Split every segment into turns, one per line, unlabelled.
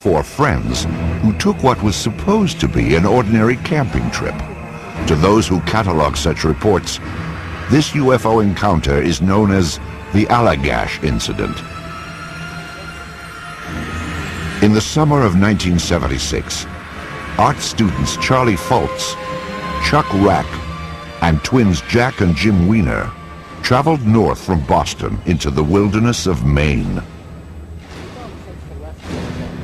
Four friends who took what was supposed to be an ordinary camping trip. To those who catalog such reports, this UFO encounter is known as the Alligash incident. In the summer of 1976, art students Charlie Fultz, Chuck Rack, and twins Jack and Jim Weiner traveled north from Boston into the wilderness of Maine.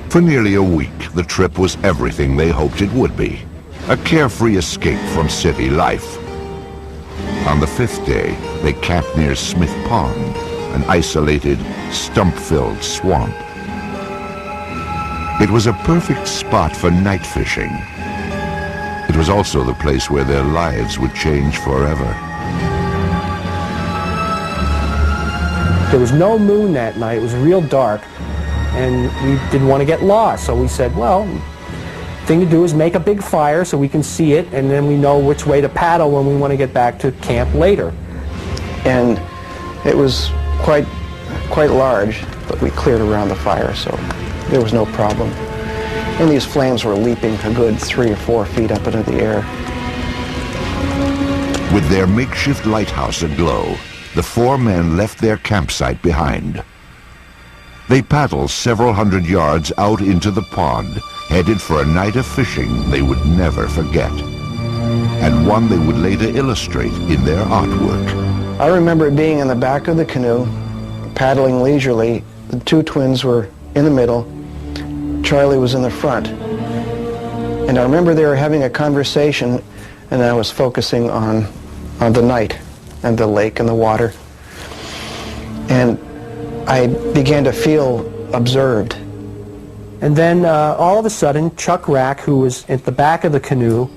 For nearly a week, the trip was everything they hoped it would be, a carefree escape from city life. On the fifth day, they camped near Smith Pond, an isolated, stump-filled swamp. It was a perfect spot for night fishing. It was also the place where their lives would change forever.
There was no moon that night. It was real dark, and we didn't want to get lost. So we said, well, the thing to do is make a big fire so we can see it, and then we know which way to paddle when we want to get back to camp later.
And it was quite large, but we cleared around the fire, so there was no problem. And these flames were leaping a good 3 or 4 feet up into the air.
With their makeshift lighthouse aglow, the four men left their campsite behind. They paddled several hundred yards out into the pond, headed for a night of fishing they would never forget, and one they would later illustrate in their artwork.
I remember being in the back of the canoe, paddling leisurely. The two twins were in the middle. Charlie was in the front. And I remember they were having a conversation, and I was focusing on the night and the lake and the water. And I began to feel observed.
And then all of a sudden, Chuck Rack, who was at the back of the canoe,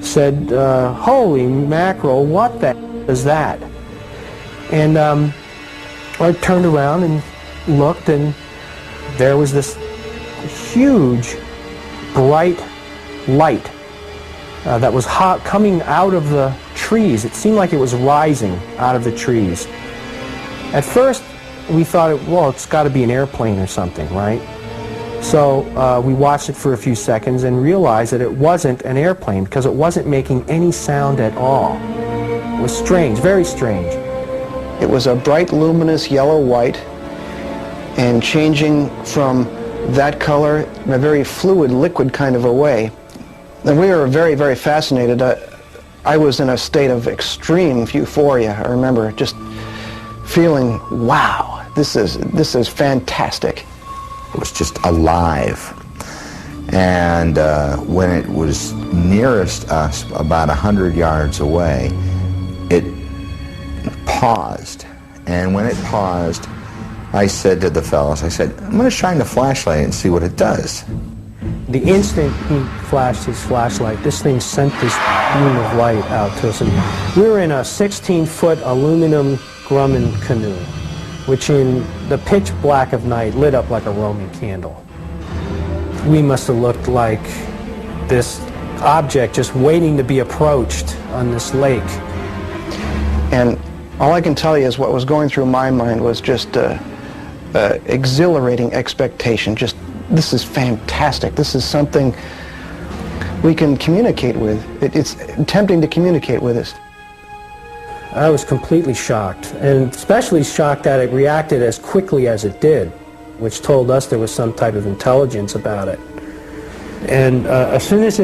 said, holy mackerel, what the is that? And I turned around and looked, and there was this huge, bright light that was coming out of the trees. It seemed like it was rising out of the trees. At first, we thought, well, it's got to be an airplane or something, right? So we watched it for a few seconds and realized that it wasn't an airplane because it wasn't making any sound at all. It was strange, very strange.
It was a bright, luminous yellow-white, and changing from that color in a very fluid, liquid kind of a way. And we were very, very fascinated. I was in a state of extreme euphoria. I remember just feeling, wow, this is fantastic.
It was just alive. And when it was nearest us, about 100 yards away, it paused. And when it paused, I said to the fellows, I said, I'm going to shine the flashlight and see what it does.
The instant he flashed his flashlight, this thing sent this beam of light out to us. And we were in a 16-foot aluminum Grumman canoe, which in the pitch black of night lit up like a Roman candle. We must have looked like this object just waiting to be approached on this lake.
And all I can tell you is what was going through my mind was just exhilarating expectation. Just, this is fantastic. This is something we can communicate with. It's tempting to communicate with us.
I was completely shocked, and especially shocked that it reacted as quickly as it did, which told us there was some type of intelligence about it. And as soon as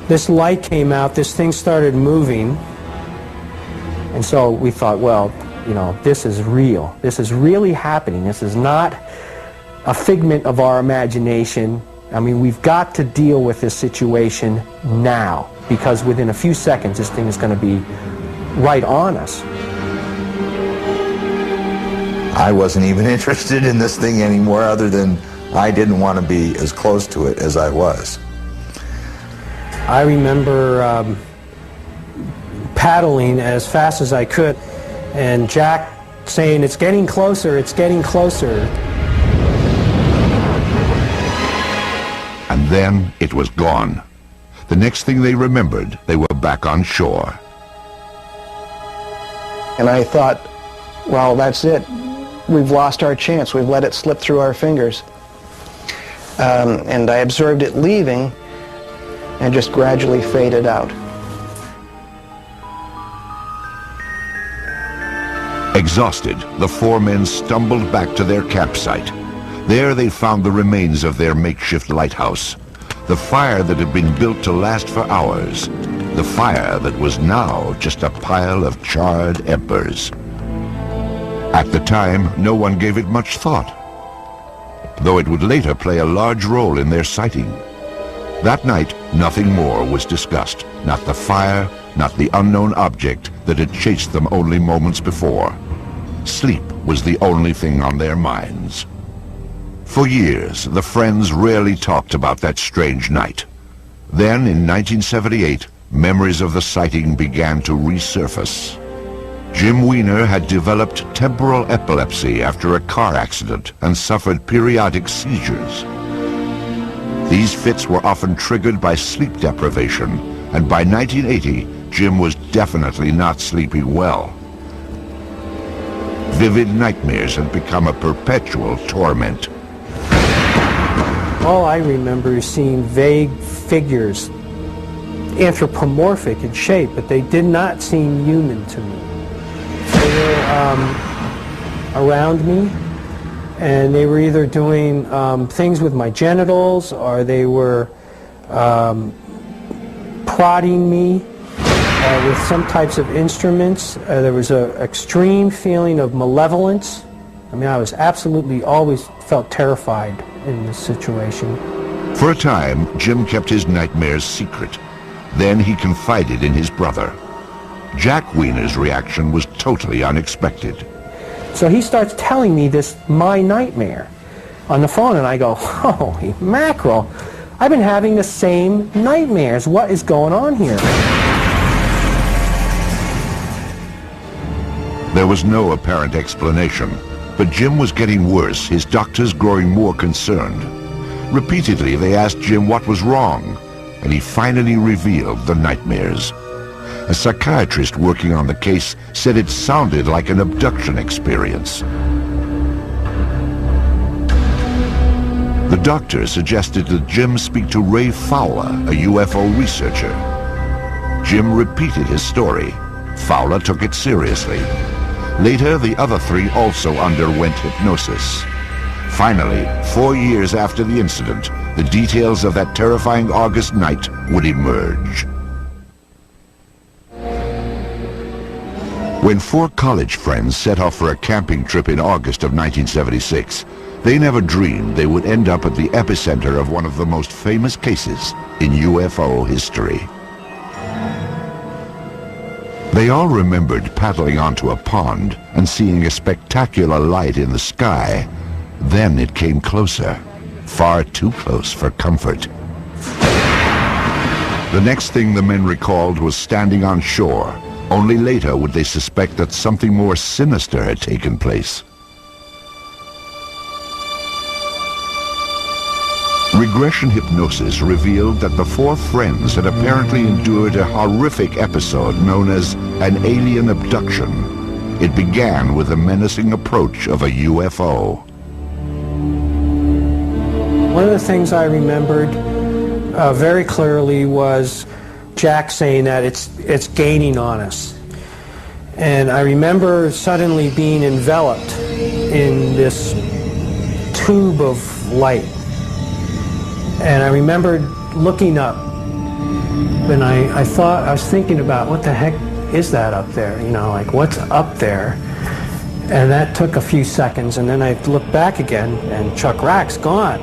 this light came out, this thing started moving, and so we thought, well, you know, this is real. This is really happening. This is not a figment of our imagination. I mean, we've got to deal with this situation now, because within a few seconds, this thing is going to be right on us.
I wasn't even interested in this thing anymore, other than I didn't want to be as close to it as I was.
I remember paddling as fast as I could, and Jack saying, it's getting closer, it's getting closer.
And then it was gone. The next thing they remembered, they were back on shore.
And I thought, well, that's it. We've lost our chance. We've let it slip through our fingers. and I observed it leaving and just gradually faded out.
Exhausted, the four men stumbled back to their campsite. There they found the remains of their makeshift lighthouse, the fire that had been built to last for hours, the fire that was now just a pile of charred embers. At the time, no one gave it much thought, though it would later play a large role in their sighting. That night, nothing more was discussed, not the fire, not the unknown object that had chased them only moments before. Sleep was the only thing on their minds. For years, the friends rarely talked about that strange night. Then, in 1978, memories of the sighting began to resurface. Jim Weiner had developed temporal epilepsy after a car accident and suffered periodic seizures. These fits were often triggered by sleep deprivation, and by 1980, Jim was definitely not sleeping well. Vivid nightmares had become a perpetual torment.
All I remember is seeing vague figures, anthropomorphic in shape, but they did not seem human to me. They were around me, and they were either doing things with my genitals, or they were prodding me with some types of instruments. There was an extreme feeling of malevolence. I mean, I was absolutely always felt terrified in this situation.
For a time, Jim kept his nightmares secret. Then he confided in his brother. Jack Weiner's reaction was totally unexpected.
So he starts telling me this, my nightmare, on the phone, and I go, holy mackerel, I've been having the same nightmares. What is going on here?
There was no apparent explanation, but Jim was getting worse, his doctors growing more concerned. Repeatedly, they asked Jim what was wrong, and he finally revealed the nightmares. A psychiatrist working on the case said it sounded like an abduction experience. The doctor suggested that Jim speak to Ray Fowler, a UFO researcher. Jim repeated his story. Fowler took it seriously. Later, the other three also underwent hypnosis. Finally, 4 years after the incident, the details of that terrifying August night would emerge. When four college friends set off for a camping trip in August of 1976, they never dreamed they would end up at the epicenter of one of the most famous cases in UFO history. They all remembered paddling onto a pond and seeing a spectacular light in the sky. Then it came closer, far too close for comfort. The next thing the men recalled was standing on shore. Only later would they suspect that something more sinister had taken place. Regression hypnosis revealed that the four friends had apparently endured a horrific episode known as an alien abduction. It began with the menacing approach of a UFO.
One of the things I remembered very clearly was Jack saying that it's gaining on us. And I remember suddenly being enveloped in this tube of light. And I remember looking up, and I was thinking about, what the heck is that up there? You know, like, what's up there? And that took a few seconds, and then I looked back again, and Chuck Rack's gone.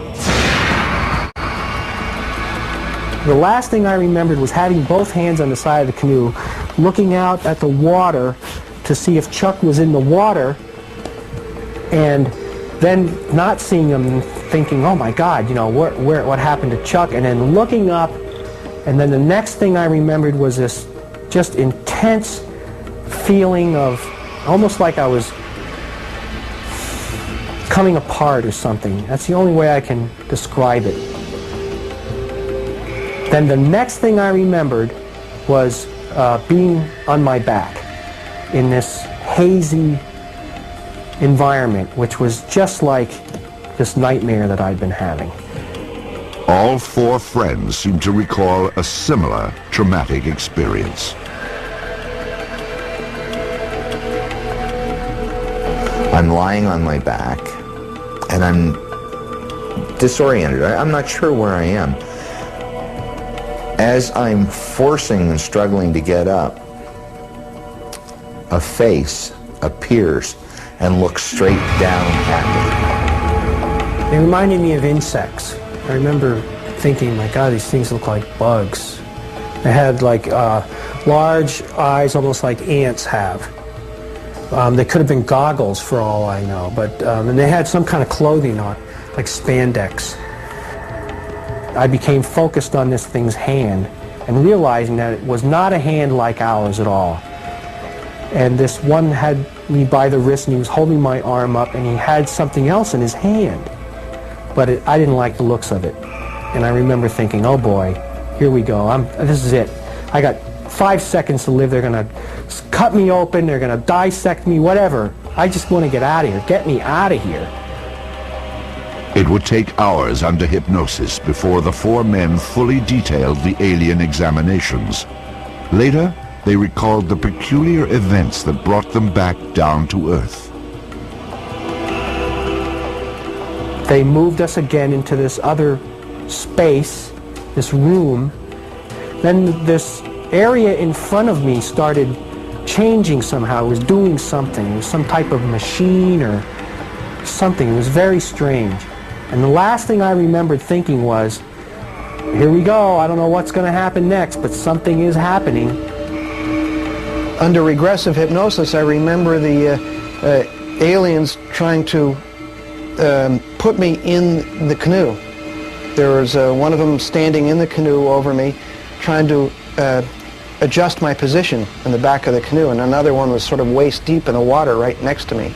The last thing I remembered was having both hands on the side of the canoe, looking out at the water to see if Chuck was in the water, and then not seeing him, thinking, oh my God, you know, what happened to Chuck? And then looking up, and then the next thing I remembered was this just intense feeling of almost like I was coming apart or something. That's the only way I can describe it. Then the next thing I remembered was being on my back in this hazy environment, which was just like this nightmare that I'd been having.
All four friends seem to recall a similar traumatic experience.
I'm lying on my back, and I'm disoriented. I'm not sure where I am. As I'm forcing and struggling to get up, a face appears and looks straight down at
They reminded me of insects. I remember thinking, my God, these things look like bugs. They had like large eyes, almost like ants have. They could have been goggles for all I know, but and they had some kind of clothing on, like spandex. I became focused on this thing's hand and realizing that it was not a hand like ours at all. And this one had me by the wrist and he was holding my arm up and he had something else in his hand. But I didn't like the looks of it. And I remember thinking, oh boy, here we go. This is it. I got 5 seconds to live. They're going to cut me open. They're going to dissect me, whatever. I just want to get out of here. Get me out of here.
It would take hours under hypnosis before the four men fully detailed the alien examinations. Later, they recalled the peculiar events that brought them back down to Earth.
They moved us again into this other space, this room. Then this area in front of me started changing somehow. It was doing something. It was some type of machine or something. It was very strange. And the last thing I remembered thinking was, here we go, I don't know what's going to happen next, but something is happening.
Under regressive hypnosis, I remember the aliens trying to put me in the canoe. There was one of them standing in the canoe over me, trying to adjust my position in the back of the canoe, and another one was sort of waist deep in the water right next to me.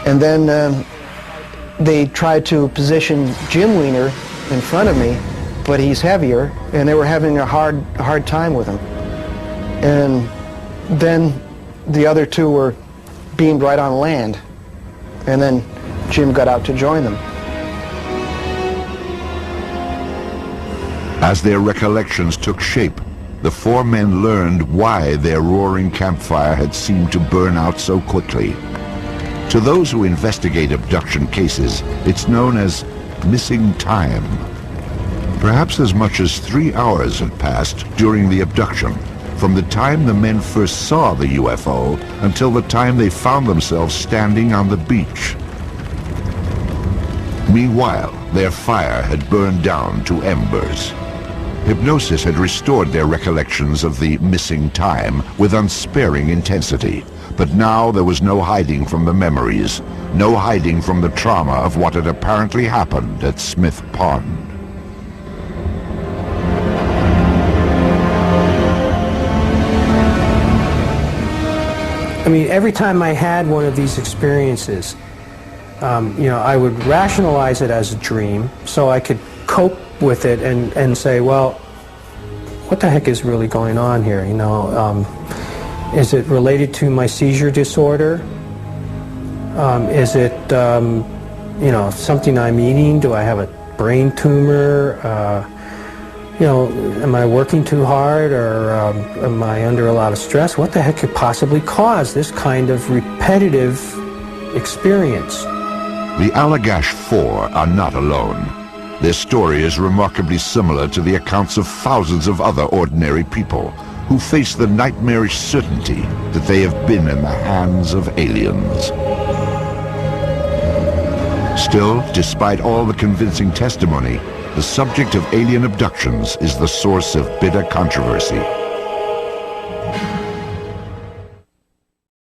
And then they tried to position Jim Wiener in front of me, but he's heavier, and they were having a hard time with him. And then the other two were beamed right on land, and then Jim got out to join them.
As their recollections took shape, the four men learned why their roaring campfire had seemed to burn out so quickly. To those who investigate abduction cases, it's known as missing time. Perhaps as much as 3 hours had passed during the abduction, from the time the men first saw the UFO until the time they found themselves standing on the beach. Meanwhile, their fire had burned down to embers. Hypnosis had restored their recollections of the missing time with unsparing intensity. But now there was no hiding from the memories, no hiding from the trauma of what had apparently happened at Smith Pond.
I mean, every time I had one of these experiences, I would rationalize it as a dream so I could cope with it and say, well, what the heck is really going on here? Is it related to my seizure disorder? Is it, something I'm eating? Do I have a brain tumor? Am I working too hard, or am I under a lot of stress? What the heck could possibly cause this kind of repetitive experience?
The Alligash Four are not alone. Their story is remarkably similar to the accounts of thousands of other ordinary people who face the nightmarish certainty that they have been in the hands of aliens. Still, despite all the convincing testimony, the subject of alien abductions is the source of bitter controversy.